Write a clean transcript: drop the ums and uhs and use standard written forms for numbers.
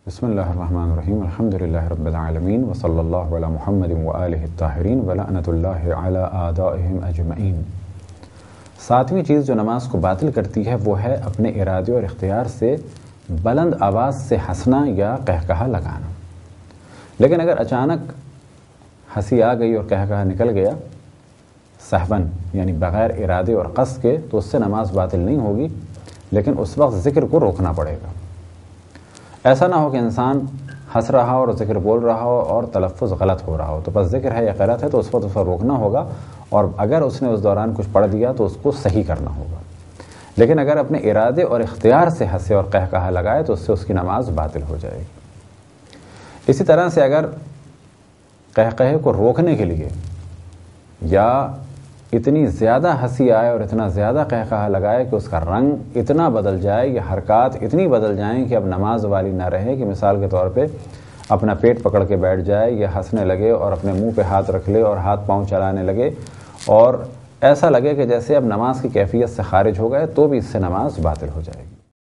بسم اللہ الرحمن الرحیم الحمدللہ رب العالمین وصلی اللہ علی محمد وآلہ الطاہرین ولعنۃ اللہ علی اعدائہم اجمعین۔ ساتویں چیز جو نماز کو باطل کرتی ہے وہ ہے اپنے ارادے اور اختیار سے بلند آواز سے ہنسنا یا قہقہا لگانا۔ لیکن اگر اچانک ہنسی آ گئی اور قہقہا نکل گیا سہون یعنی بغیر ارادے اور قصد کے تو اس سے نماز باطل نہیں ہوگی، لیکن اس وقت ذکر کو روکنا پڑے گا۔ ایسا نہ ہو کہ انسان ہنس رہا ہو اور ذکر بول رہا ہو اور تلفظ غلط ہو رہا ہو، تو بس ذکر ہے یا قرأت ہے تو اس وقت اس کو روکنا ہوگا، اور اگر اس نے اس دوران کچھ پڑھ دیا تو اس کو صحیح کرنا ہوگا۔ لیکن اگر اپنے ارادے اور اختیار سے ہنسے اور قہقہا لگائے تو اس سے اس کی نماز باطل ہو جائے گی۔ اسی طرح سے اگر قہقہے کو روکنے کے لیے یا اتنی زیادہ ہنسی آئے اور اتنا زیادہ قہقہا لگائے کہ اس کا رنگ اتنا بدل جائے یا حرکات اتنی بدل جائیں کہ اب نماز والی نہ رہے، کہ مثال کے طور پہ اپنا پیٹ پکڑ کے بیٹھ جائے یا ہنسنے لگے اور اپنے منہ پہ ہاتھ رکھ لے اور ہاتھ پاؤں چلانے لگے اور ایسا لگے کہ جیسے اب نماز کی کیفیت سے خارج ہو گئے، تو بھی اس سے نماز باطل ہو جائے گی۔